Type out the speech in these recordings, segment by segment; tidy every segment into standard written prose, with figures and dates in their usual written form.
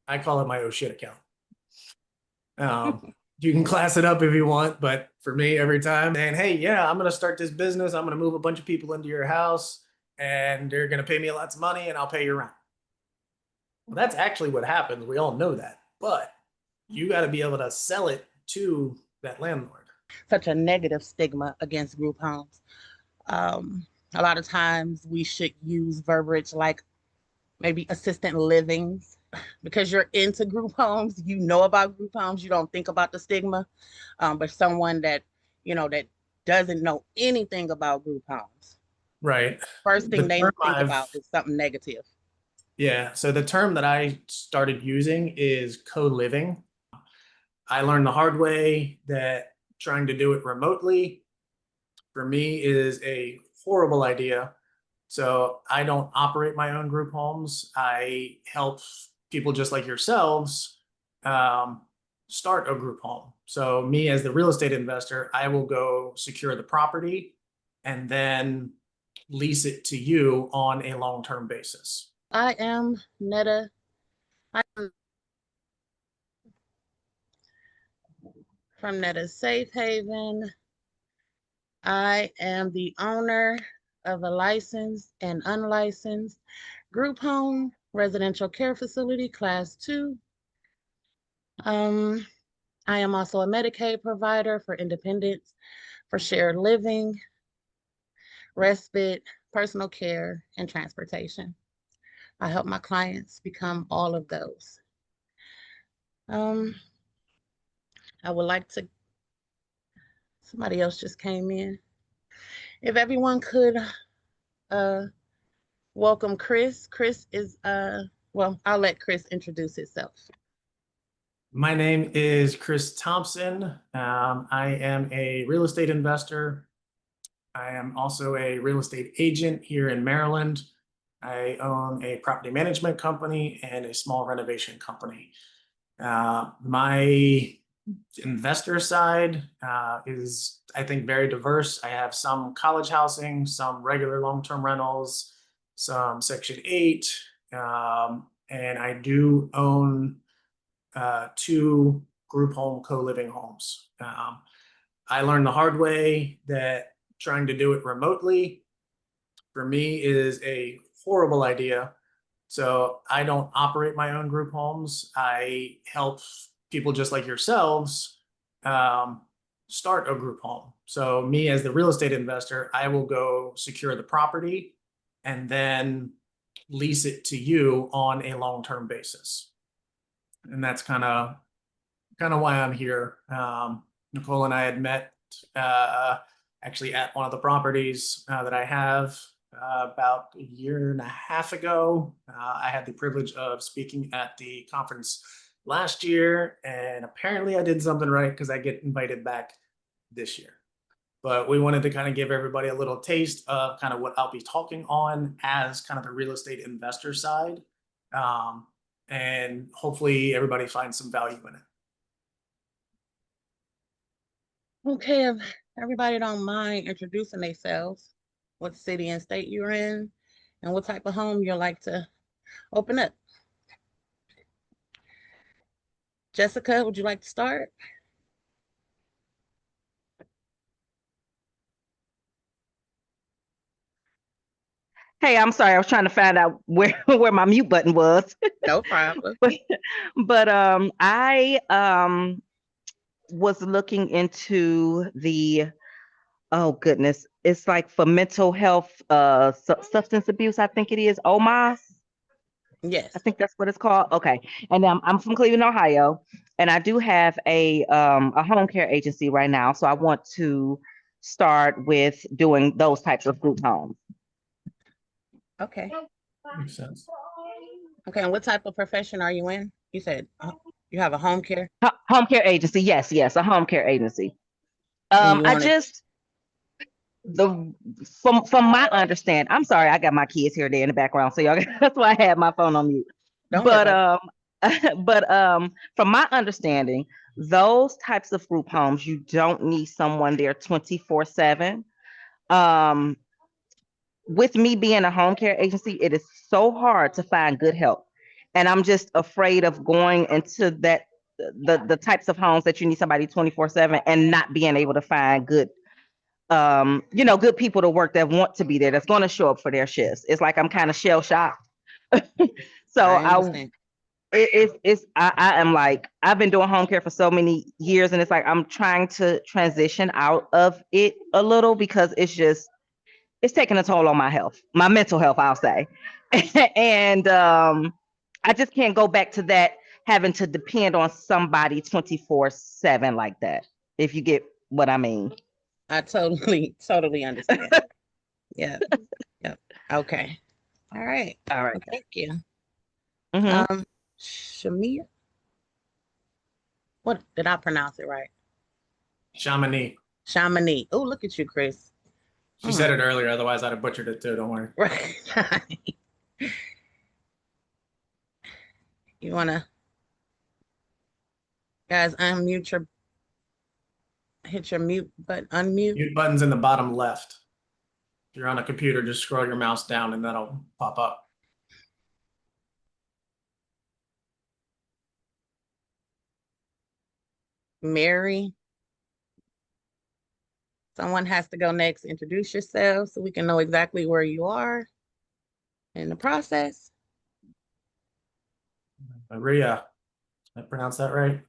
I call it my oh shit account. You can class it up if you want, but for me, every time, and hey, yeah, I'm gonna start this business. I'm gonna move a bunch of people into your house, and they're gonna pay me lots of money, and I'll pay you rent. Well, that's actually what happens. We all know that, but you got to be able to sell it to that landlord. Such a negative stigma against group homes. A lot of times we should use verbiage like maybe assistant livings because you're into group homes, you know about group homes, you don't think about the stigma. But someone that, that doesn't know anything about group homes, Right. first thing The they term think I've about is something negative. Yeah, so the term that I started using is co-living. I learned the hard way that trying to do it remotely for me is a horrible idea. So I don't operate my own group homes. I help people just like yourselves um, start a group home. So me as the real estate investor, I will go secure the property and then lease it to you on a long-term basis. I am Netta. I am from Netta Safe Haven. I am the owner of a licensed and unlicensed group home residential care facility, class 2. Um, I am also a Medicaid provider for independence, for shared living, respite, personal care, and transportation. I help my clients become all of those. Um, I would like to, somebody else just came in. If everyone could uh, welcome Chris. Chris is, well, I'll let Chris introduce himself. My name is Chris Thompson. I am a real estate investor. I am also a real estate agent here in Maryland. I own a property management company and a small renovation company. My investor side is, I think, very diverse. I have some college housing, some regular long-term rentals, some Section 8, and I do own 2 group home co-living homes. I learned the hard way that trying to do it remotely for me is a horrible idea. So I don't operate my own group homes. I help people just like yourselves um, start a group home. So me as the real estate investor, I will go secure the property and then lease it to you on a long-term basis. And that's kind of why I'm here. Nicole and I had met uh, actually at one of the properties that I have about a year and a half ago. I had the privilege of speaking at the conference last year, and apparently I did something right because I get invited back this year. But we wanted to kind of give everybody a little taste of kind of what I'll be talking on as kind of the real estate investor side. Um, and hopefully everybody finds some value in it. Okay, if everybody don't mind introducing themselves, what city and state you're in, and what type of home you'd like to open up. Jessica, would you like to start? Hey, I'm sorry. I was trying to find out where where my mute button was. No problem. but I was looking into the, oh goodness, it's like for mental health substance abuse, I think it is. OMAS. I Yes. think that's what it's called. Okay. And I'm from Cleveland, Ohio, and I do have a home care agency right now. So I want to start with doing those types of group homes. Okay. Makes sense. Okay, and what type of profession are you in? You said you have a home care Home care agency. Yes, yes, a home care agency. and you I want it. just the from my understand. I'm sorry, I got my kids here there in the background, so y'all that's why I had my phone on mute. Don't worry But about from my understanding, those types of group homes, you don't need someone there 24/7. Um, with me being a home care agency, it is so hard to find good help. And I'm just afraid of going into the types of homes that you need somebody 24/7 and not being able to find good good people to work that want to be there, that's going to show up for their shifts. It's like I'm kind of shell shocked. So I understand. I am like, I've been doing home care for so many years, and it's like I'm trying to transition out of it a little because it's taking a toll on my health, my mental health, I'll say. And I just can't go back to that, having to depend on somebody 24/7 like that, if you get what I mean. I totally, totally understand. Yeah. Yep. Okay. All right. All right. Well, thank you. Mm-hmm. Shamia. What did I pronounce it right? Chamonix. Chamonix. Oh, look at you, Chris. She said it earlier, otherwise I'd have butchered it too. Don't worry. Right. You wanna guys hit your mute button, unmute. Mute button's in the bottom left. If you're on a computer, just scroll your mouse down and that'll pop up. Mary. Someone has to go next. Introduce yourself so we can know exactly where you are in the process. Maria, did I pronounce that right?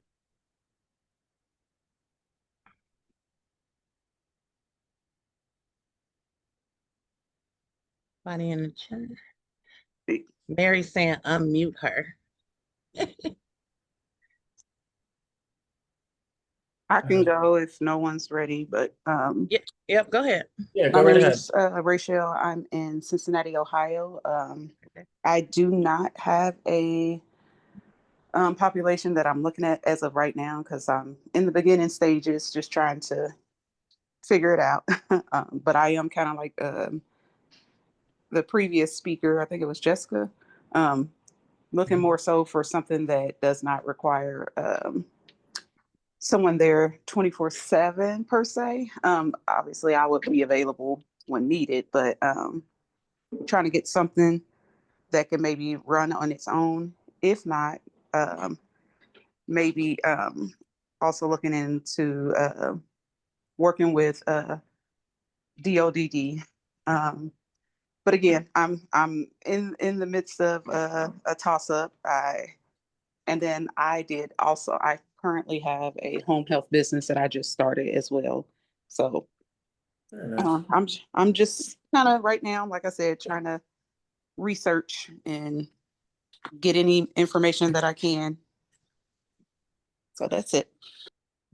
Body in the chat. Mary saying unmute her. I can go if no one's ready, but Yep, go ahead. Yeah, my go right name ahead. is Rachel. I'm in Cincinnati, Ohio. Okay. I do not have a population that I'm looking at as of right now because I'm in the beginning stages, just trying to figure it out. But I am kind of like the previous speaker, I think it was Jessica, looking more so for something that does not require someone there 24/7 per se. Obviously, I would be available when needed, but trying to get something that can maybe run on its own. If not, maybe also looking into working with DODD. But again, I'm in the midst of a toss up. And then I currently have a home health business that I just started as well. So Very nice. I'm just kind of right now, like I said, trying to research and get any information that I can. So that's it.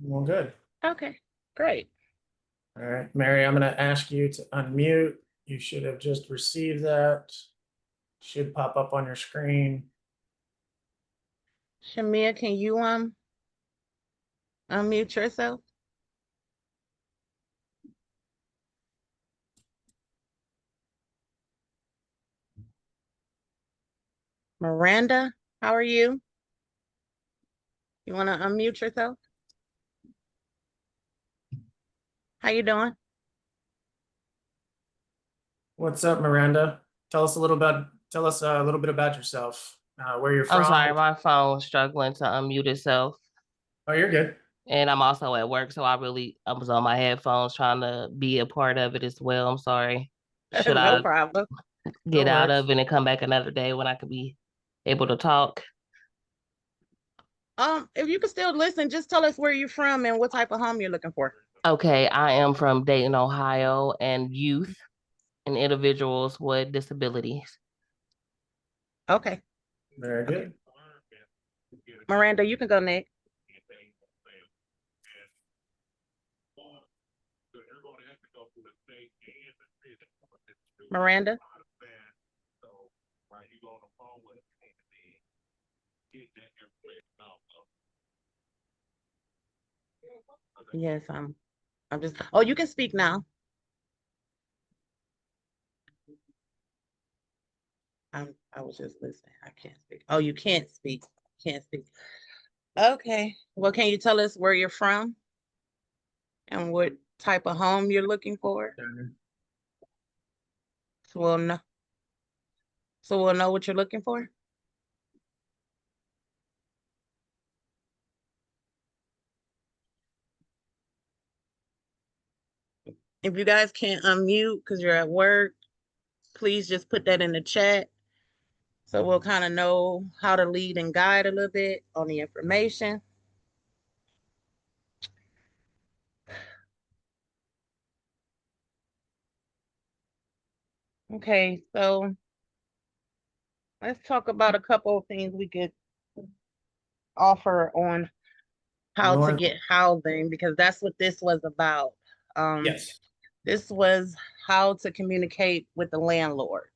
Well, good. Okay, great. All right, Mary, I'm going to ask you to unmute. You should have just received that. Should pop up on your screen. Shamia, can you unmute yourself? Miranda, how are you? You want to unmute yourself? How you doing? What's up, Miranda? Tell us a little bit about yourself. Where you're I'm from. sorry, my phone was struggling to unmute itself. Oh, you're good. And I'm also at work, so I was on my headphones trying to be a part of it as well. I'm sorry. Should No I problem. get No out worries. of it and come back another day when I could be able to talk? If you could still listen, just tell us where you're from and what type of home you're looking for. Okay, I am from Dayton, Ohio, and youth and individuals with disabilities. Okay. Very good. Miranda, you can go next. Miranda? Yes, I'm just, oh, you can speak now. I was just listening. I can't speak. Oh, you can't speak. Can't speak. Okay. Well, can you tell us where you're from and what type of home you're looking for? So we'll know. So we'll know what you're looking for. If you guys can't unmute because you're at work, please just put that in the chat. So we'll kind of know how to lead and guide a little bit on the information. Okay, so let's talk about a couple of things we could offer on how to Lauren? get housing, because that's what this was about. Yes. This was how to communicate with the landlord.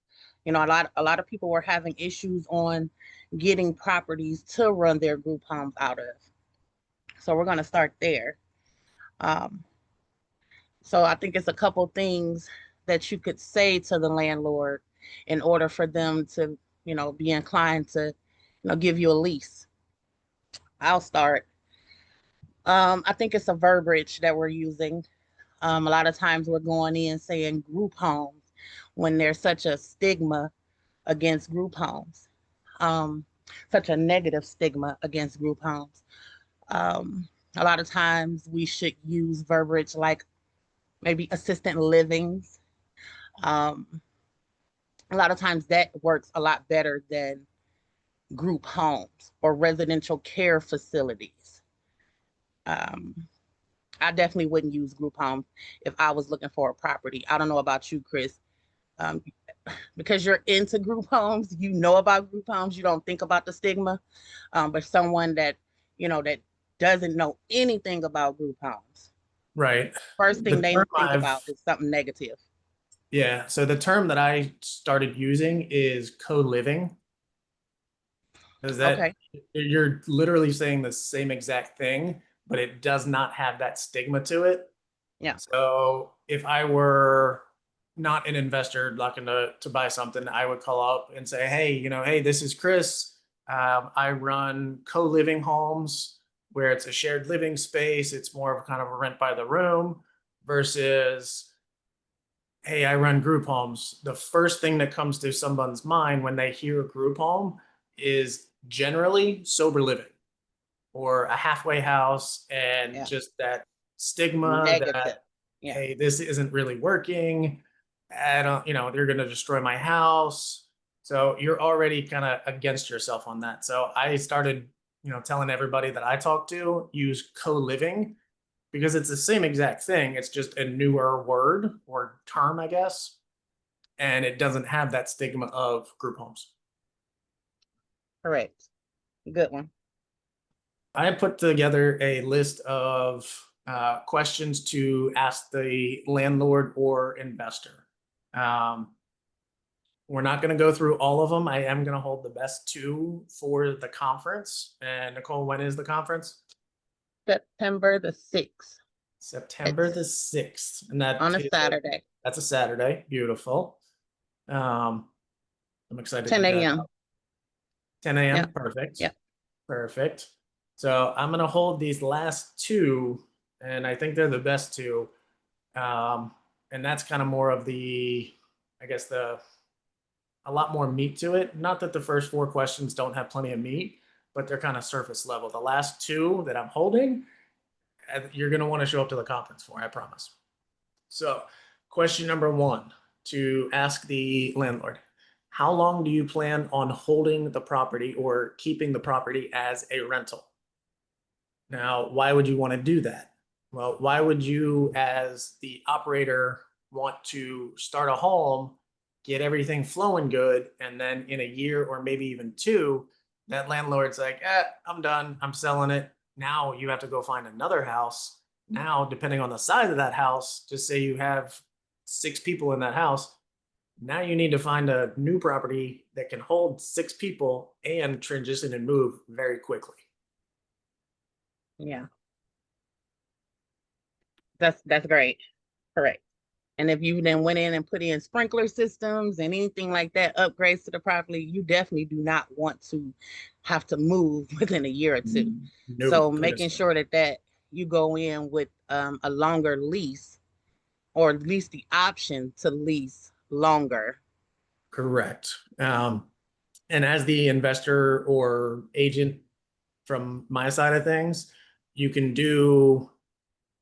You know, a lot of people were having issues on getting properties to run their group homes out of. So we're going to start there. So I think it's a couple things that you could say to the landlord in order for them to, you know, be inclined to, you know, give you a lease. I'll start. I think it's a verbiage that we're using. A lot of times we're going in saying group homes when there's such a stigma against group homes, such a negative stigma against group homes. A lot of times we should use verbiage like maybe assistant livings. Um, a lot of times that works a lot better than group homes or residential care facilities. I definitely wouldn't use group homes if I was looking for a property. I don't know about you, Chris. Um, because you're into group homes, you know about group homes, you don't think about the stigma. But someone that, you know, that doesn't know anything about group homes, Right. first thing The they term think I've about is something negative. Yeah. So the term that I started using is co-living. Is that Okay. you're literally saying the same exact thing, but it does not have that stigma to it. Yeah. So if I were not an investor looking to buy something, I would call up and say, hey, hey, this is Chris. I run co-living homes where it's a shared living space. It's more of kind of a rent by the room versus, hey, I run group homes. The first thing that comes to someone's mind when they hear a group home is generally sober living or a halfway house, and Yeah. just that stigma Negative. that, Yeah. hey, this isn't really working. I don't, they're going to destroy my house. So you're already kind of against yourself on that. So I started, telling everybody that I talk to use co-living because it's the same exact thing. It's just a newer word or term, I guess. And it doesn't have that stigma of group homes. Correct. Good one. I put together a list of questions to ask the landlord or investor. We're not going to go through all of them. I am going to hold the best two for the conference. And Nicole, when is the conference? September the 6th. September the 6th. And on a Saturday. That's a Saturday. Beautiful. I'm excited 10 to get a.m. 10 a.m. Yep. Perfect. Yep. Perfect. So I'm going to hold these last two, and I think they're the best two. And that's kind of more of the, I guess, a lot more meat to it. Not that the first four questions don't have plenty of meat, but they're kind of surface level. The last two that I'm holding, you're going to want to show up to the conference for, I promise. So, question number one to ask the landlord: how long do you plan on holding the property or keeping the property as a rental? Now, why would you want to do that? Well, why would you, as the operator, want to start a home, get everything flowing good, and then in a year or maybe even two, that landlord's like, I'm done, I'm selling it. Now you have to go find another house. Now, depending on the size of that house, just say you have 6 people in that house. Now you need to find a new property that can hold 6 people and transition and move very quickly. Yeah. That's great. Correct. And if you then went in and put in sprinkler systems and anything like that, upgrades to the property, you definitely do not want to have to move within a year or two. No, So making sure that you go in with a longer lease, or at least the option to lease longer. correct. And as the investor or agent from my side of things, you can do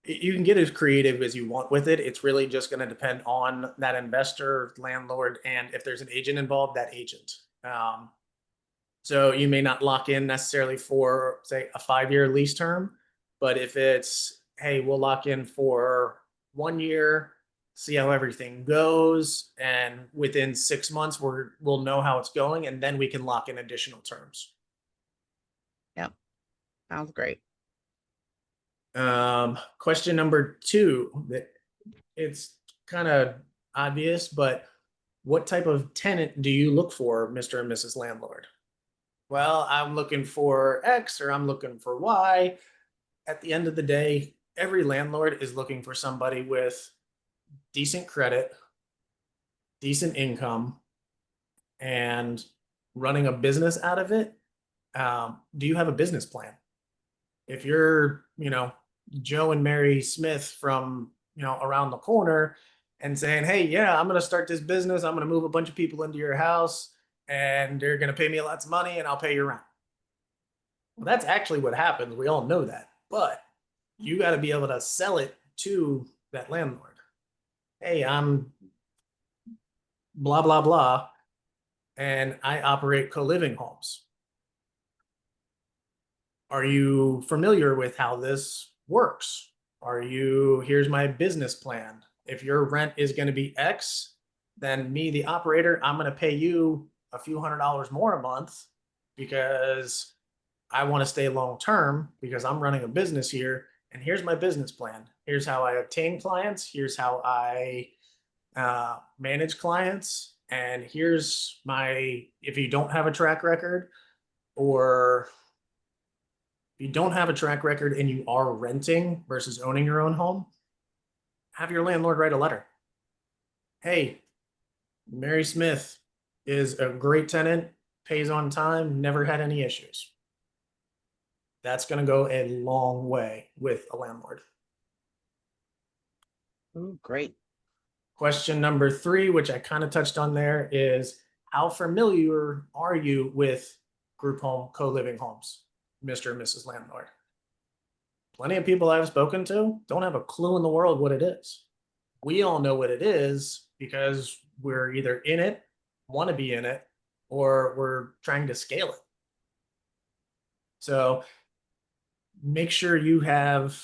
You can get as creative as you want with it. It's really just going to depend on that investor, landlord, and if there's an agent involved, that agent. So you may not lock in necessarily for, say, a 5-year lease term, but if it's, hey, we'll lock in for 1 year, see how everything goes, and within 6 months we'll know how it's going, and then we can lock in additional terms. Yep. Sounds great. Question number 2, that it's kind of obvious, but what type of tenant do you look for, Mr. and Mrs. Landlord? Well, I'm looking for X or I'm looking for Y. At the end of the day, every landlord is looking for somebody with decent credit, decent income, and running a business out of it. Do you have a business plan? If you're, Joe and Mary Smith from, around the corner and saying, hey, yeah, I'm going to start this business. I'm going to move a bunch of people into your house and they're going to pay me lots of money and I'll pay your rent. Well, that's actually what happens. We all know that, but you got to be able to sell it to that landlord. Hey, I'm blah, blah, blah, and I operate co-living homes. Are you familiar with how this works? Here's my business plan. If your rent is going to be X, then me, the operator, I'm going to pay you a few $100s more a month because I want to stay long term because I'm running a business here. And here's my business plan. Here's how I obtain clients. Here's how I manage clients. And here's if you don't have a track record, or if you don't have a track record and you are renting versus owning your own home, have your landlord write a letter. Hey, Mary Smith is a great tenant, pays on time, never had any issues. That's going to go a long way with a landlord. Ooh, great. Question number 3, which I kind of touched on there, is how familiar are you with group home co-living homes, Mr. and Mrs. Landlord? Plenty of people I've spoken to don't have a clue in the world what it is. We all know what it is because we're either in it, want to be in it, or we're trying to scale it. So make sure you have,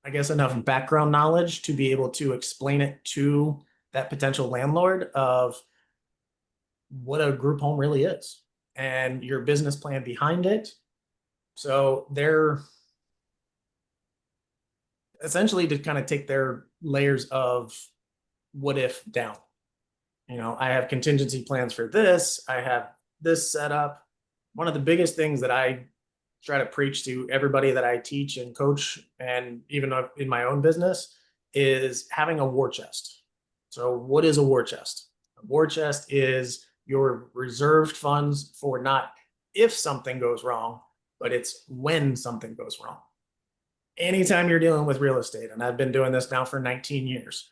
I guess, enough background knowledge to be able to explain it to that potential landlord of what a group home really is and your business plan behind it. So they're essentially to kind of take their layers of what if down. I have contingency plans for this. I have this set up. One of the biggest things that I try to preach to everybody that I teach and coach, and even in my own business, is having a war chest. So what is a war chest? A war chest is your reserved funds for not if something goes wrong, but it's when something goes wrong. Anytime you're dealing with real estate, and I've been doing this now for 19 years,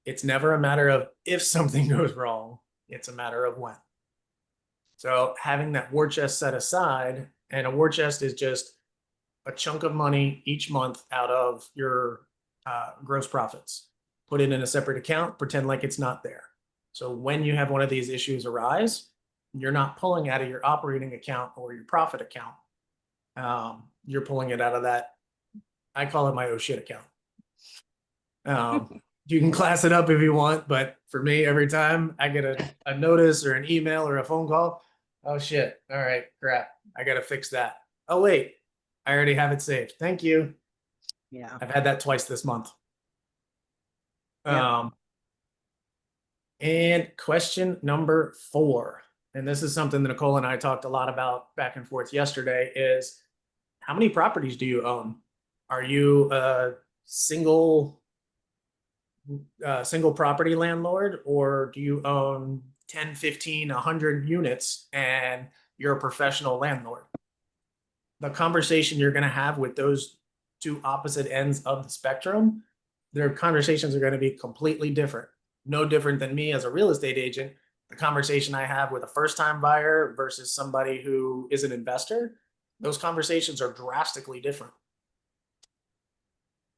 it's never a matter of if something goes wrong, it's a matter of when. So having that war chest set aside, and a war chest is just a chunk of money each month out of your gross profits. Put it in a separate account, pretend like it's not there. So when you have one of these issues arise, you're not pulling out of your operating account or your profit account. You're pulling it out of that. I call it my oh shit account. You can class it up if you want, but for me, every time I get a notice or an email or a phone call, oh shit, all right, crap, I gotta fix that. Oh wait, I already have it saved. Thank you. Yeah. I've had that twice this month. Yeah. And question number 4, and this is something that Nicole and I talked a lot about back and forth yesterday, is how many properties do you own? Are you a single property landlord, or do you own 10, 15, 100 units and you're a professional landlord? The conversation you're going to have with those 2 opposite ends of the spectrum, their conversations are going to be completely different. No different than me as a real estate agent. The conversation I have with a first-time buyer versus somebody who is an investor, those conversations are drastically different.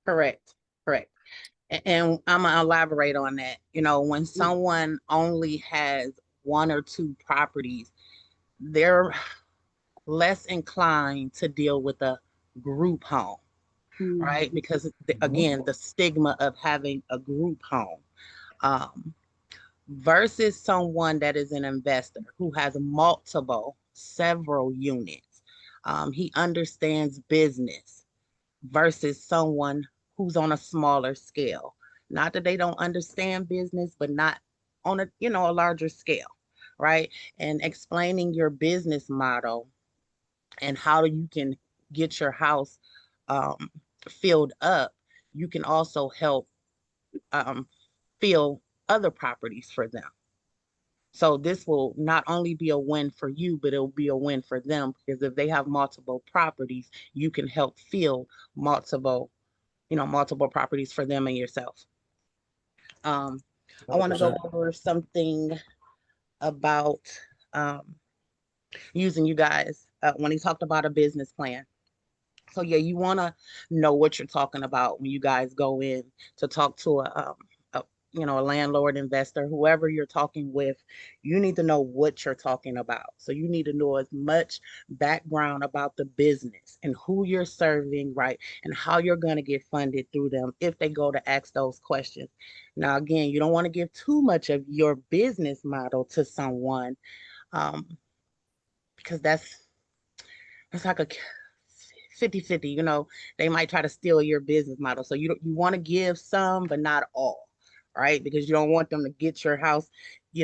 Correct, correct. And I'm gonna elaborate on that. You know, when someone only has one or two properties, they're less inclined to deal with a group home, right? Because again, the stigma of having a group home. Um, versus someone that is an investor who has several units. He understands business versus someone who's on a smaller scale. Not that they don't understand business, but not on a, you know, a larger scale, right? And explaining your business model and how you can get your house um, filled up, you can also help um, fill other properties for them. So this will not only be a win for you, but it'll be a win for them because if they have multiple properties, you can help fill multiple, multiple properties for them and yourself. I want to go 100%. over something about um, using you guys when he talked about a business plan. So yeah, you want to know what you're talking about when you guys go in to talk to a a landlord, investor, whoever you're talking with. You need to know what you're talking about. So you need to know as much background about the business and who you're serving, right, and how you're going to get funded through them if they go to ask those questions. Now, again, you don't want to give too much of your business model to someone um, because that's like a 50-50. They might try to steal your business model. So you want to give some, but not all, right? Because you don't want them to get your house,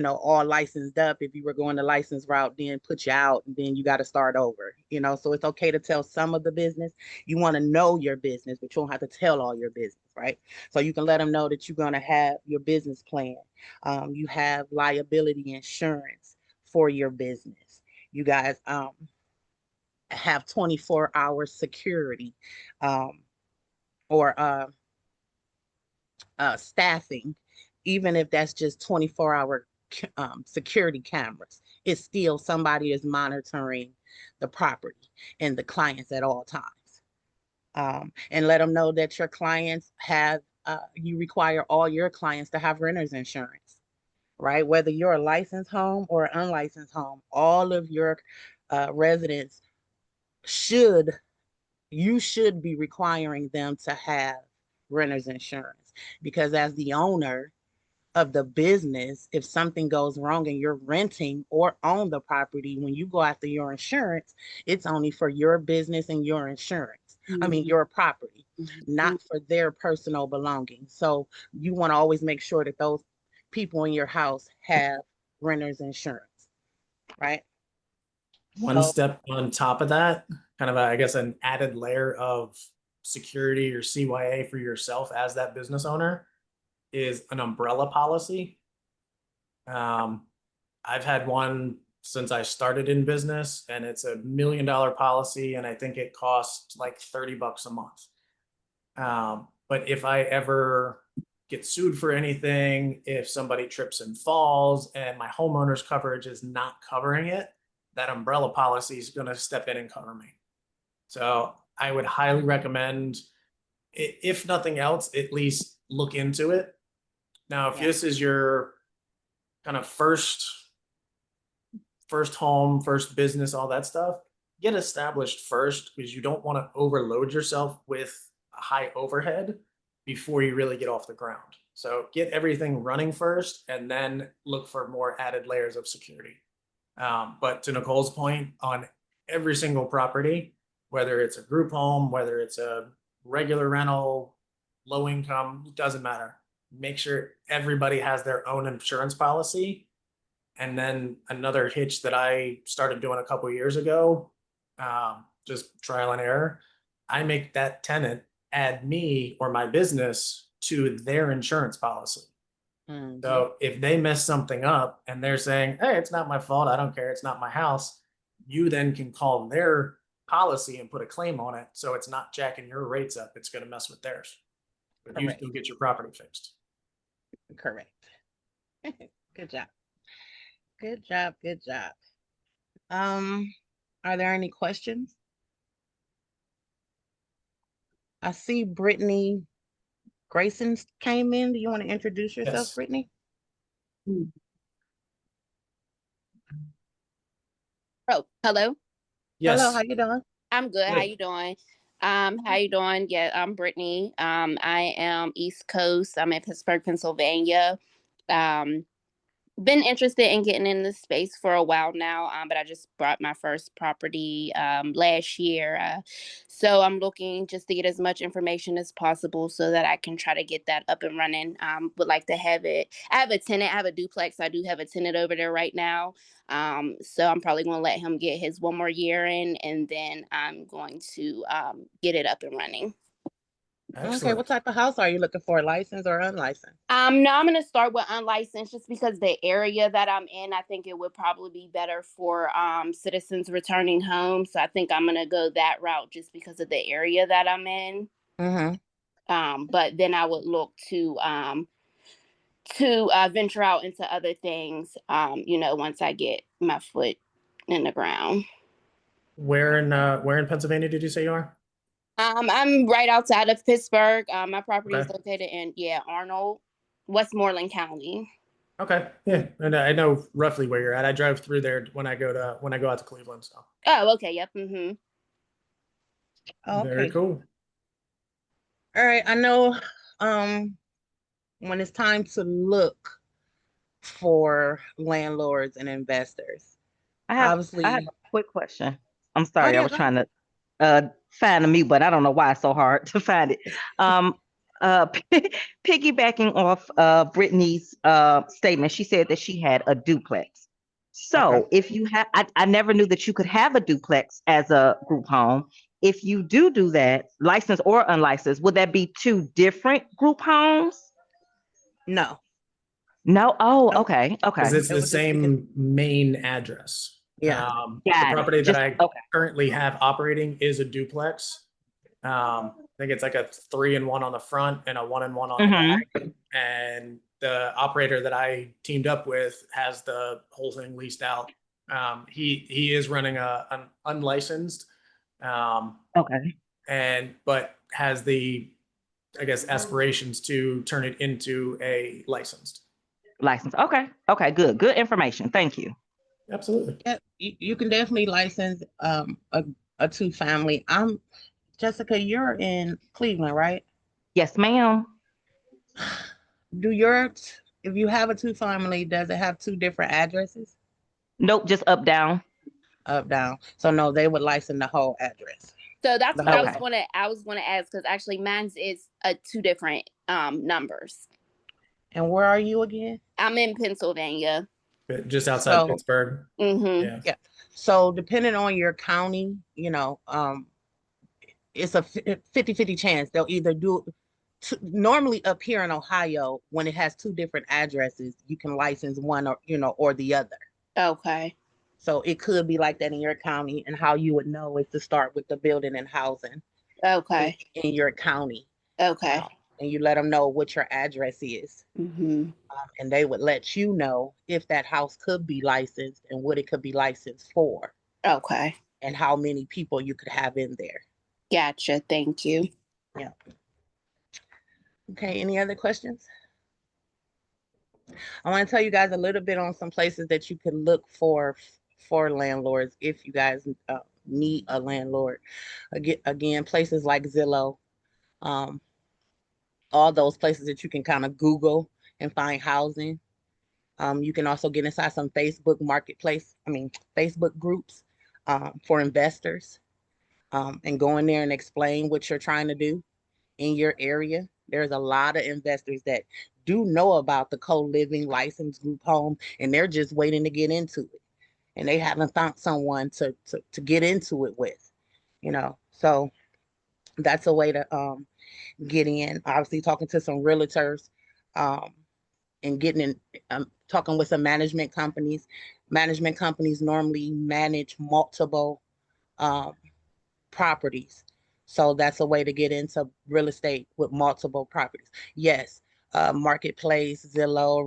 all licensed up. If you were going the license route, then put you out and then you got to start over, so it's okay to tell some of the business. You want to know your business, but you don't have to tell all your business, right? So you can let them know that you're going to have your business plan. You have liability insurance for your business. You guys, have 24-hour security um, or staffing, even if that's just 24-hour security cameras. It's still somebody is monitoring the property and the clients at all times. And let them know that your clients you require all your clients to have renter's insurance, right? Whether you're a licensed home or an unlicensed home, all of your residents should you should be requiring them to have renter's insurance because as the owner of the business, if something goes wrong and you're renting or own the property, when you go after your insurance, it's only for your business and your insurance. I mean, your property, not for their personal belongings. So you want to always make sure that those people in your house have renter's insurance, right? One So, step on top of that, kind of, I guess, an added layer of security or CYA for yourself as that business owner is an umbrella policy. I've had one since I started in business, and it's $1 million policy, and I think it costs like $30 a month. But if I ever get sued for anything, if somebody trips and falls and my homeowner's coverage is not covering it, that umbrella policy is going to step in and cover me. So I would highly recommend, if nothing else, at least look into it. Now, if this is your kind of first home, first business, all that stuff, get established first because you don't want to overload yourself with a high overhead before you really get off the ground. So get everything running first and then look for more added layers of security. But to Nicole's point, on every single property, whether it's a group home, whether it's a regular rental, low income, it doesn't matter. Make sure everybody has their own insurance policy. And then another hitch that I started doing a couple of years ago, just trial and error, I make that tenant add me or my business to their insurance policy. So if they mess something up and they're saying, hey, it's not my fault, I don't care, it's not my house, you then can call their policy and put a claim on it. So it's not jacking your rates up, it's going to mess with theirs. But you still get your property fixed. Correct. Good job. Good job. Good job. Are there any questions? I see Brittany Grayson came in. Do you want to introduce yourself, Yes. Brittany? Oh, hello. Hello, how Yes. you doing? I'm good. How Good. you doing? How you doing? Yeah, I'm Brittany. I am East Coast. I'm in Pittsburgh, Pennsylvania. Um, been interested in getting in this space for a while now, but I just bought my first property last year. So I'm looking just to get as much information as possible so that I can try to get that up and running. Would like to have it. I have a tenant. I have a duplex. I do have a tenant over there right now. So I'm probably going to let him get his one more year in, and then I'm going to get it up and running. Okay, Excellent. what type of house are you looking for, licensed or unlicensed? No, I'm gonna start with unlicensed just because the area that I'm in, I think it would probably be better for citizens returning home. So I think I'm gonna go that route just because of the area that I'm in. But then I would look to venture out into other things, once I get my foot in the ground. Where in Pennsylvania did you say you are? I'm right outside of Pittsburgh. My property is Okay. located in Arnold, Westmoreland County. Okay. Yeah. And I know roughly where you're at. I drive through there when I go out to Cleveland. So Oh, okay. Yep. Mm-hmm. Oh, very okay. cool. All right, I know when it's time to look for landlords and investors, I have obviously, a quick question. I'm oh sorry, I yeah, was go ahead. trying to find the mute, but I don't know why it's so hard to find it. Um, Piggybacking off Brittany's statement, she said that she had a duplex. So Okay. if you have, I never knew that you could have a duplex as a group home. If you do that, licensed or unlicensed, would that be two different group homes? No, No. Oh, no, okay. Because Okay. it's it the would just be, same main address. yeah. The Got it. property that Just I okay. currently have operating is a duplex. I think it's like a 3-in-1 on the front and a 1-in-1 on the Mm-hmm. back. And the operator that I teamed up with has the whole thing leased out. He is running an unlicensed, Okay. but has the, I guess, aspirations to turn it into a licensed. License. Okay. Okay. Good. Good information. Thank you. Absolutely. Yeah, you can definitely license a two-family. Jessica, you're in Cleveland, right? Yes, ma'am. If you have a two-family, does it have two different addresses? Nope. Just up, down. Up, down. So no, they would license the whole address. So that's The what whole Okay. I was gonna ask, because actually mine's is two different numbers. And where are you again? I'm in Pennsylvania. But just outside So Pittsburgh. Mm-hmm. Yeah. yeah. So depending on your county, it's a 50-50 chance they'll either do normally up here in Ohio, when it has two different addresses, you can license one or the other. Okay. So it could be like that in your county, and how you would know is to start with the building and housing Okay. in your county. Okay. And you let them know what your address is. Mm-hmm. And they would let you know if that house could be licensed and what it could be licensed for, Okay. and how many people you could have in there. Gotcha. Thank you. Yeah. Okay, any other questions? I want to tell you guys a little bit on some places that you can look for landlords if you guys need a landlord. Again, places like Zillow, all those places that you can kind of Google and find housing. You can also get inside some Facebook Facebook groups for investors, and go in there and explain what you're trying to do in your area. There's a lot of investors that do know about the co-living licensed group home, and they're just waiting to get into it. And they haven't found someone to get into it with, So that's a way to get in. Obviously, talking to some realtors, and getting in, talking with some management companies. Management companies normally manage multiple properties. So that's a way to get into real estate with multiple properties. Yes, Marketplace, Zillow,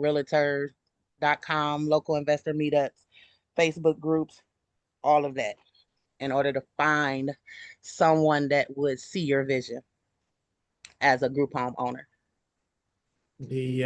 realtors.com, local investor meetups, Facebook groups, all of that, in order to find someone that would see your vision as a group home owner. The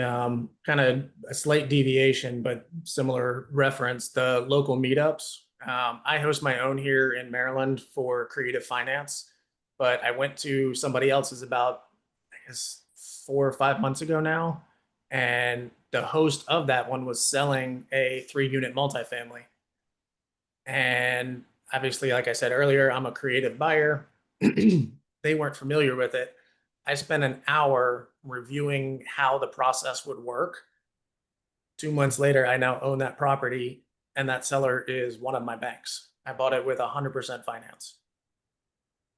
kind of a slight deviation, but similar reference, the local meetups. I host my own here in Maryland for creative finance, but I went to somebody else's about, I guess, 4 or 5 months ago now. And the host of that one was selling a 3-unit multifamily. And obviously, like I said earlier, I'm a creative buyer. They weren't familiar with it. I spent an hour reviewing how the process would work. 2 months later, I now own that property, and that seller is one of my banks. I bought it with 100% finance.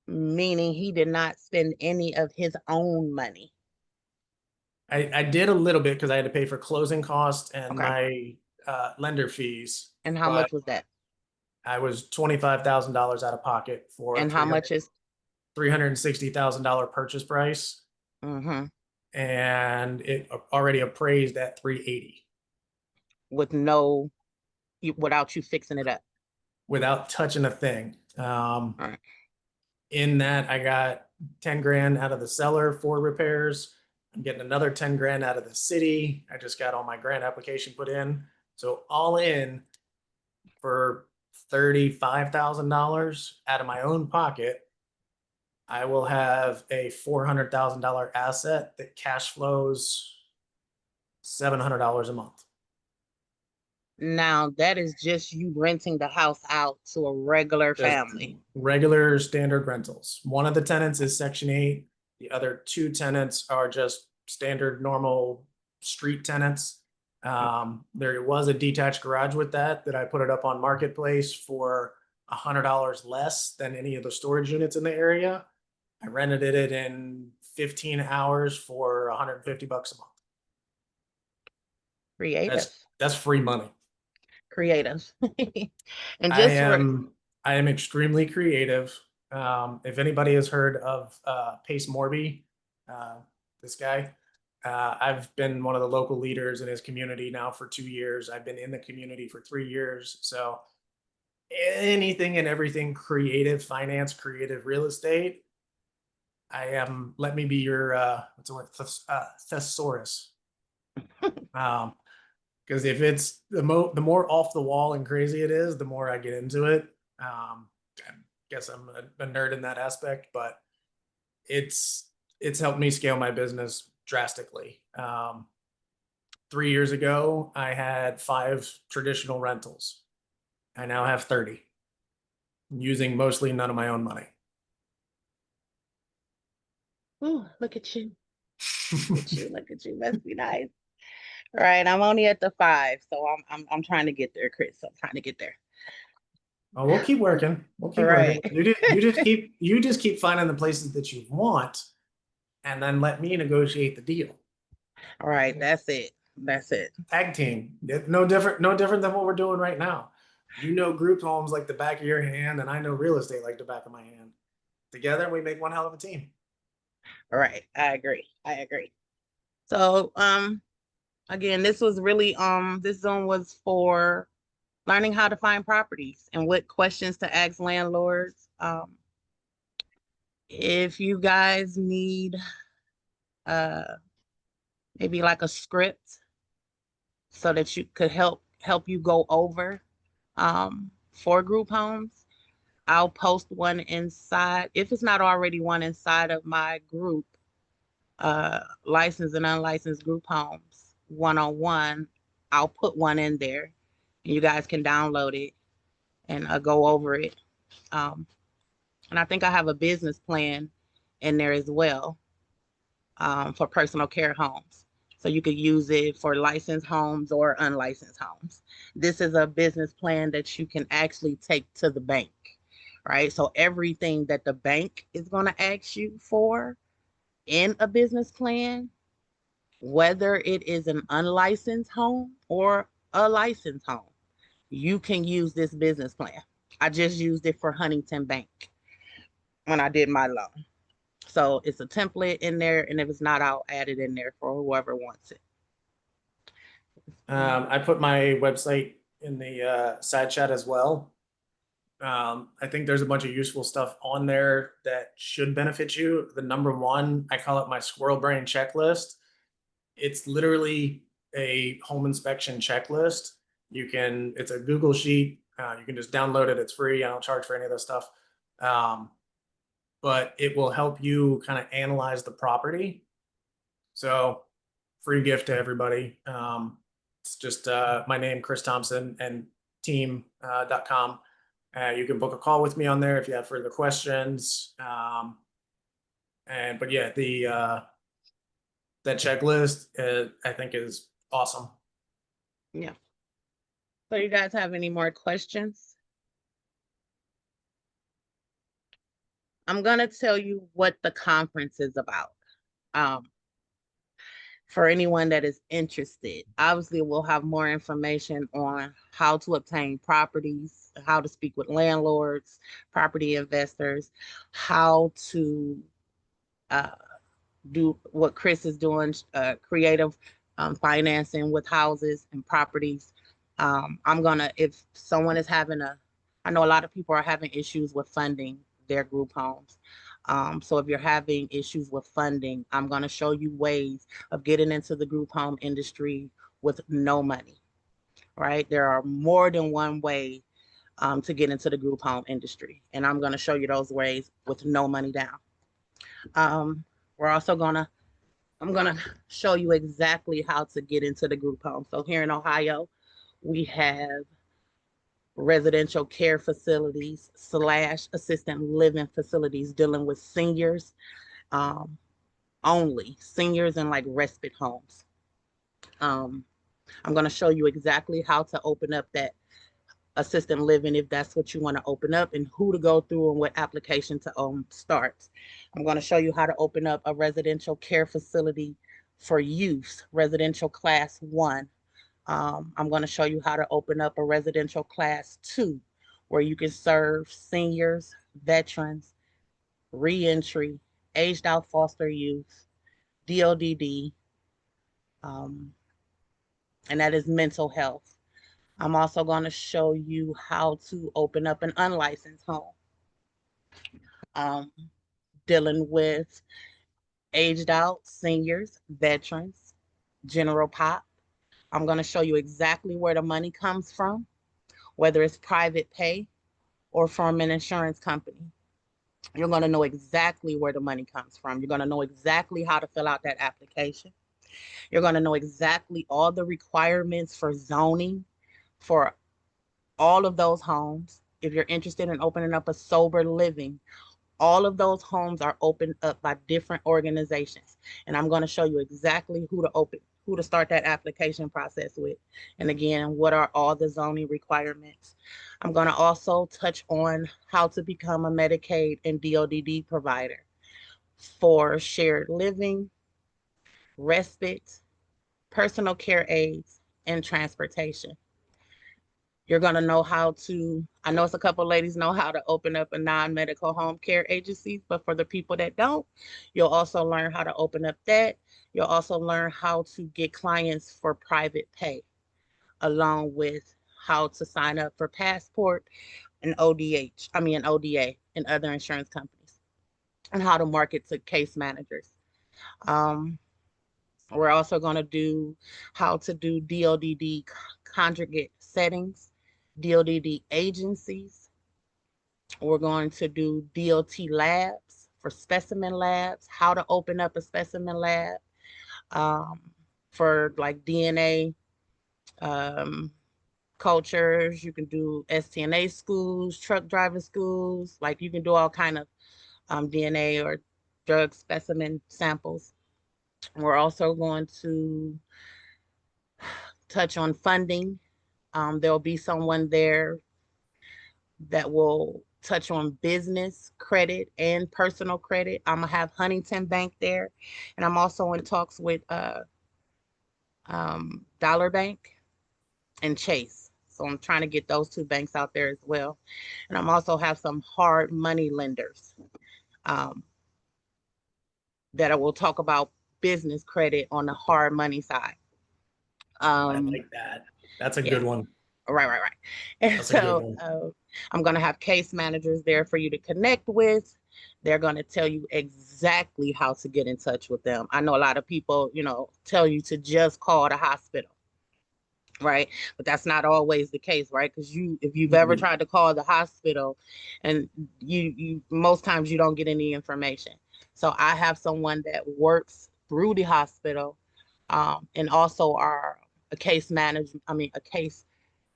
Meaning he did not spend any of his own money. I did a little bit because I had to pay for closing costs and Okay. my lender fees, And how but much was that? I was $25,000 out of pocket for a And how much is? $360,000 purchase price, Mm-hmm. and it already appraised at 380 With no, without you fixing it up. without touching a thing. All right. In that, I got 10 grand out of the seller for repairs. I'm getting another 10 grand out of the city. I just got all my grant application put in. So all in for $35,000 out of my own pocket, I will have a $400,000 asset that cash flows $700 a month. Now that is just you renting the house out to a regular Just family. regular standard rentals. One of the tenants is Section 8. The other 2 tenants are just standard normal street tenants. There was a detached garage with that I put it up on Marketplace for $100 less than any of the storage units in the area. I rented it in 15 hours for $150 a month. Creative. That's free money. Creative. And I just for am extremely creative. If anybody has heard of Pace Morby, uh, this guy, I've been one of the local leaders in his community now for 2 years. I've been in the community for 3 years. So anything and everything creative, finance, creative real estate. I am. Let me be your what's the word? Thesaurus. Because if it's the more off the wall and crazy it is, the more I get into it. I guess I'm a nerd in that aspect, but it's helped me scale my business drastically. 3 years ago, I had 5 traditional rentals. I now have 30, using mostly none of my own money. ooh, look at you. Look at you. Look at you. Must be nice. All right. I'm only at the 5. So I'm trying to get there, Chris. I'm trying to get there. Oh, we'll keep working. We'll keep Right. working. You just keep finding the places that you want, and then let me negotiate the deal. All right. That's it. That's it. Tag team. No different than what we're doing right now. You know group homes like the back of your hand, and I know real estate like the back of my hand. Together, we make one hell of a team. All right. I agree. I agree. So again, this was really this Zoom was for learning how to find properties and what questions to ask landlords. If you guys need uh maybe like a script so that you could help you go over for group homes, I'll post one inside, if it's not already one inside of my group, licensed and unlicensed group homes 101. I'll put one in there and you guys can download it and go over it. And I think I have a business plan in there as well, for personal care homes. So you could use it for licensed homes or unlicensed homes. This is a business plan that you can actually take to the bank, right? So everything that the bank is going to ask you for in a business plan, whether it is an unlicensed home or a licensed home, you can use this business plan. I just used it for Huntington Bank when I did my loan. So it's a template in there, and if it's not, I'll add it in there for whoever wants it. I put my website in the side chat as well. I think there's a bunch of useful stuff on there that should benefit you. The number one, I call it my squirrel brain checklist. It's literally a home inspection checklist. It's a Google sheet. You can just download it. It's free. I don't charge for any of this stuff. But it will help you kind of analyze the property. So free gift to everybody. It's just my name, Chris Thompson, and team.com. You can book a call with me on there if you have further questions. But yeah, that checklist I think is awesome. Yeah. So you guys have any more questions? I'm gonna tell you what the conference is about. For anyone that is interested, obviously we'll have more information on how to obtain properties, how to speak with landlords, property investors, how to do what Chris is doing, creative financing with houses and properties. If someone is I know a lot of people are having issues with funding their group homes. So if you're having issues with funding, I'm gonna show you ways of getting into the group home industry with no money, right? There are more than one way to get into the group home industry. And I'm gonna show you those ways with no money down. We're also I'm gonna show you exactly how to get into the group home. So here in Ohio, we have residential care facilities / assisted living facilities dealing with seniors, only seniors and like respite homes. I'm gonna show you exactly how to open up that assisted living if that's what you want to open up, and who to go through and what application to start. I'm going to show you how to open up a residential care facility for youth, residential class 1. I'm going to show you how to open up a residential class 2 where you can serve seniors, veterans, reentry, aged out foster youth, DODD, and that is mental health. I'm also going to show you how to open up an unlicensed home, dealing with aged out seniors, veterans, general pop. I'm going to show you exactly where the money comes from, whether it's private pay or from an insurance company. You're going to know exactly where the money comes from. You're going to know exactly how to fill out that application. You're going to know exactly all the requirements for zoning for all of those homes. If you're interested in opening up a sober living, all of those homes are opened up by different organizations. And I'm going to show you exactly who to start that application process with. And again, what are all the zoning requirements? I'm going to also touch on how to become a Medicaid and DODD provider for shared living, respite, personal care aids, and transportation. You're going to know I know it's a couple ladies know how to open up a non-medical home care agency, but for the people that don't, you'll also learn how to open up that. You'll also learn how to get clients for private pay, along with how to sign up for Passport and ODA and other insurance companies, and how to market to case managers. We're also going to do how to do DODD conjugate settings, DODD agencies. We're going to do DOT labs for specimen labs, how to open up a specimen lab for like DNA cultures. You can do STNA schools, truck driving schools, like you can do all kind of DNA or drug specimen samples. We're also going to touch on funding. There'll be someone there that will touch on business credit and personal credit. I'm gonna have Huntington Bank there, and I'm also in talks with Dollar Bank and Chase. So I'm trying to get those 2 banks out there as well. And I'm also have some hard money lenders that I will talk about business credit on the hard money side. I like that. That's a good one. Right. And That's a good one. I'm going to have case managers there for you to connect with. They're going to tell you exactly how to get in touch with them. I know a lot of people, tell you to just call the hospital, right? But that's not always the case, right? Because if you've ever tried to call the hospital, and you most times you don't get any information. So I have someone that works through the hospital, and also a case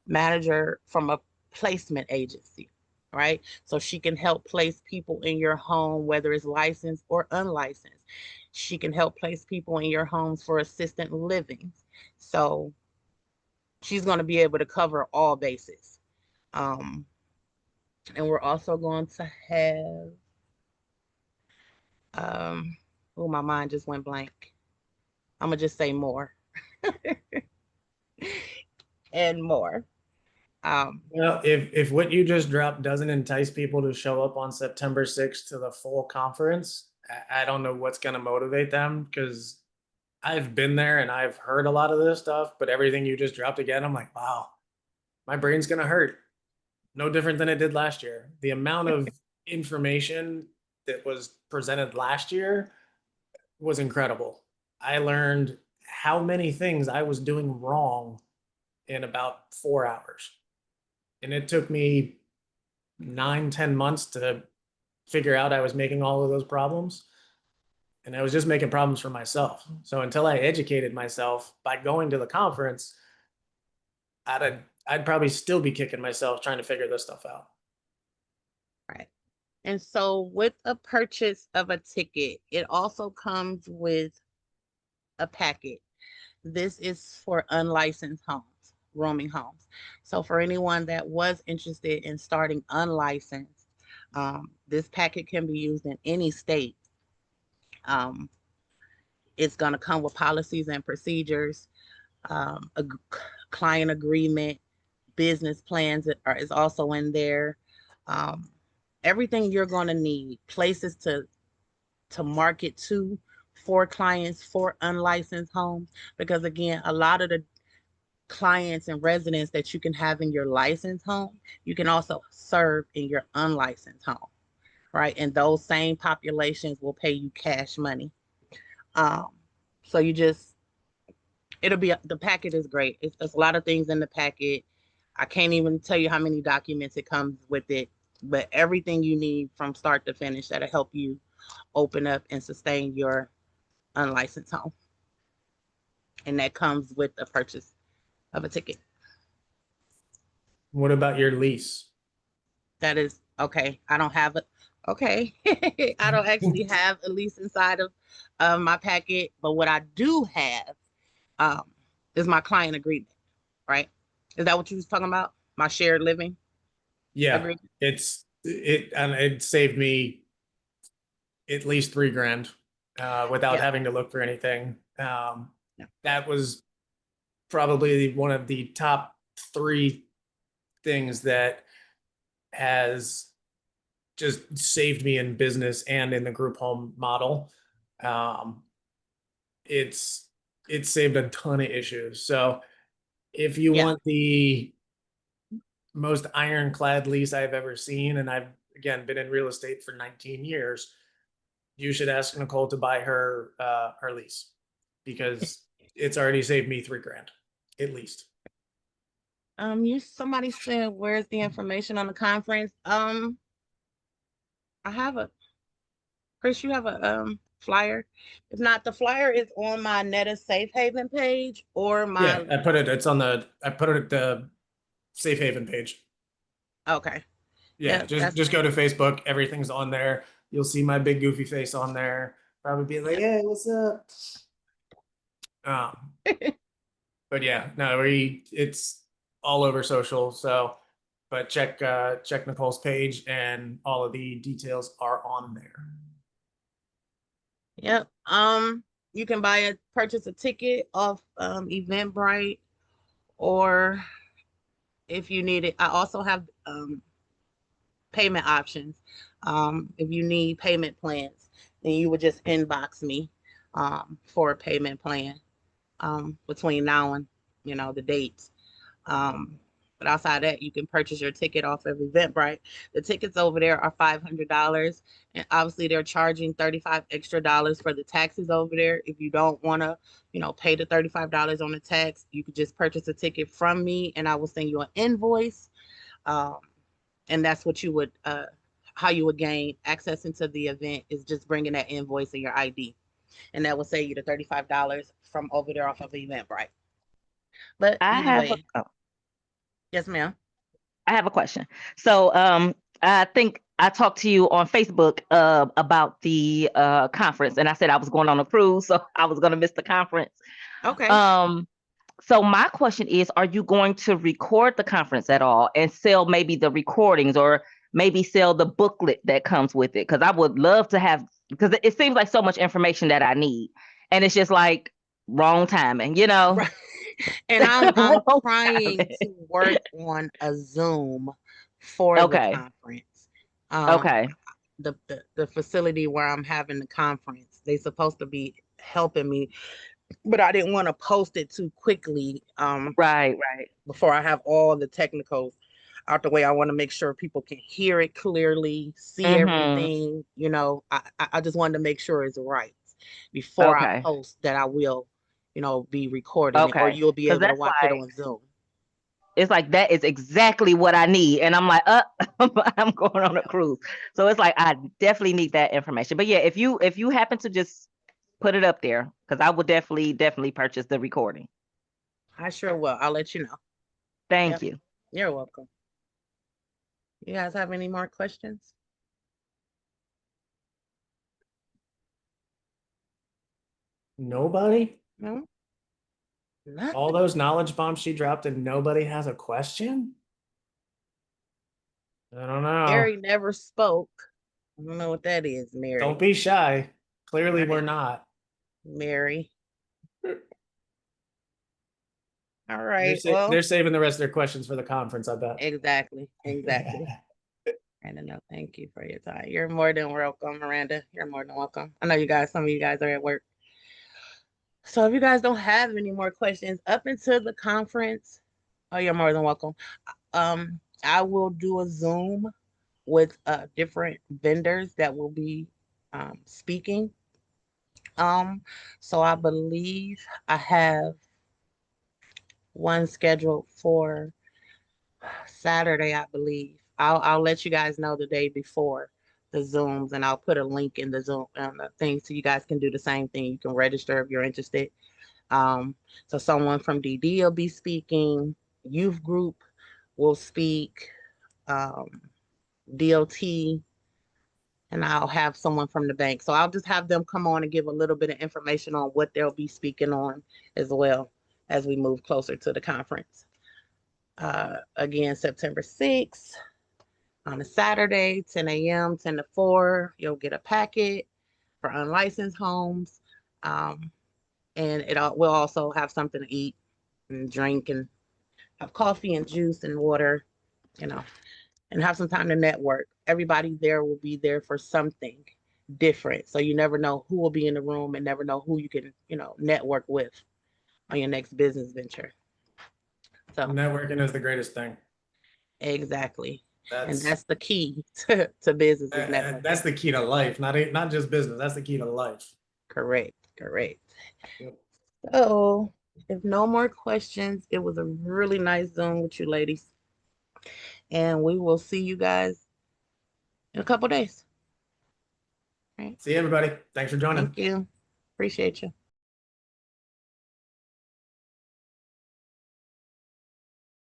manager from a placement agency, right? So she can help place people in your home, whether it's licensed or unlicensed. She can help place people in your homes for assistant living. So she's going to be able to cover all bases. And we're also going to have, oh, my mind just went blank. I'm going to just say more and more. Well, if what you just dropped doesn't entice people to show up on September 6th to the full conference, I don't know what's going to motivate them, because I've been there and I've heard a lot of this stuff, but everything you just dropped again, I'm like, wow, my brain's going to hurt. No different than it did last year. The amount of information that was presented last year was incredible. I learned how many things I was doing wrong in about 4 hours. And it took me 9, 10 months to figure out I was making all of those problems. And I was just making problems for myself. So until I educated myself by going to the conference, I'd probably still be kicking myself trying to figure this stuff out. Right. And so with a purchase of a ticket, it also comes with a packet. This is for unlicensed homes, roaming homes. So for anyone that was interested in starting unlicensed, this packet can be used in any state. It's going to come with policies and procedures, a client agreement, business plans is also in there. Everything you're going to need, places to market to for clients for unlicensed homes, because again, a lot of the clients and residents that you can have in your licensed home, you can also serve in your unlicensed home, right? And those same populations will pay you cash money. So the packet is great. There's a lot of things in the packet. I can't even tell you how many documents it comes with it, but everything you need from start to finish that'll help you open up and sustain your unlicensed home. And that comes with the purchase of a ticket. What about your lease? That is okay. I don't have it. Okay. I don't actually have a lease inside of my packet, but what I do have is my client agreement, right? Is that what you was talking about? My shared living Yeah, agreement? it saved me at least $3,000 without Yeah. having to look for anything. Yeah. That was probably one of the top 3 things that has just saved me in business and in the group home model. It's saved a ton of issues. So if you Yeah. want the most ironclad lease I've ever seen, and I've again been in real estate for 19 years, you should ask Nicole to buy her lease, because it's already saved me $3,000 at least. Somebody said, where's the information on the conference? I have Chris, you have a flyer. If not, the flyer is on my Netta Safe Haven page or Yeah, my I put it at the Safe Haven page. okay. Yeah, just go to Facebook. Everything's on there. You'll see my big goofy face on there. Probably be like, "Hey, what's up?" But yeah, no, it's all over social. So, but check Nicole's page, and all of the details are on there. Yep. You can purchase a ticket off Eventbrite, or if you need it, I also have payment options. If you need payment plans, then you would just inbox me for a payment plan between now and the dates. But outside that, you can purchase your ticket off of Eventbrite. The tickets over there are $500, and obviously they're charging $35 extra for the taxes over there. If you don't want to, pay the $35 on the tax, you could just purchase a ticket from me, and I will send you an invoice. And that's what you would, how you would gain access into the event is just bringing that invoice and your ID, and that will save you the $35 from over there off of Eventbrite. But I either have way, yes, ma'am. I have a question. So I think I talked to you on Facebook about the conference, and I said I was going on a cruise, so I was going to miss the conference. Okay. So my question is, are you going to record the conference at all and sell maybe the recordings, or maybe sell the booklet that comes with it? Because I would love to have, because it seems like so much information that I need, and it's just like wrong timing, you know? Right. And I'm Wrong trying timing. to work on a Zoom for the Okay. conference. Okay. The facility where I'm having the conference, they supposed to be helping me, but I didn't want to post it too quickly. Right. Before I have all the technicals out the way. I want to make sure people can hear it clearly, see everything. I just wanted to make sure it's right before I Okay. post that I will, be recording it, or Okay. you'll be Because able to that's watch it like, on Zoom. it's like that is exactly what I need. And I'm like, I'm going on a cruise. So it's like I definitely need that information. But yeah, if you happen to just put it up there, because I would definitely purchase the recording. I sure will. I'll let you know. Thank Yep. you. You're welcome. You guys have any more questions? Nobody? No? Nothing. All those knowledge bombs she dropped and nobody has a question? I don't know. Mary never spoke. I don't know what that is, Mary. Don't be shy. Clearly Right. we're not. Mary. All right. They're saving the rest of their questions for the conference, I bet. Exactly. And no, thank you for your time. You're more than welcome, Miranda. You're more than welcome. I know some of you guys are at work. So if you guys don't have any more questions up until the conference, oh, you're more than welcome. I will do a Zoom with different vendors that will be speaking. So I believe I have one scheduled for Saturday, I believe. I'll let you guys know the day before the Zooms, and I'll put a link in the Zoom thing so you guys can do the same thing. You can register if you're interested. So someone from DD will be speaking, youth group will speak, DOT, and I'll have someone from the bank. So I'll just have them come on and give a little bit of information on what they'll be speaking on as well as we move closer to the conference. Again, September 6th on a Saturday, 10 a.m., 10 to 4, you'll get a packet for unlicensed homes. And we'll also have something to eat and drink and have coffee and juice and water, and have some time to network. Everybody there will be there for something different. So you never know who will be in the room and never know who you can, network with on your next business venture. So Networking is the greatest thing. exactly. And that's the key to business is networking. That's the key to life, not just business. That's the key to life. Correct. Yep. So if no more questions, it was a really nice Zoom with you ladies. And we will see you guys in a couple days. See you, everybody. Thanks for joining. Thank you. Appreciate you.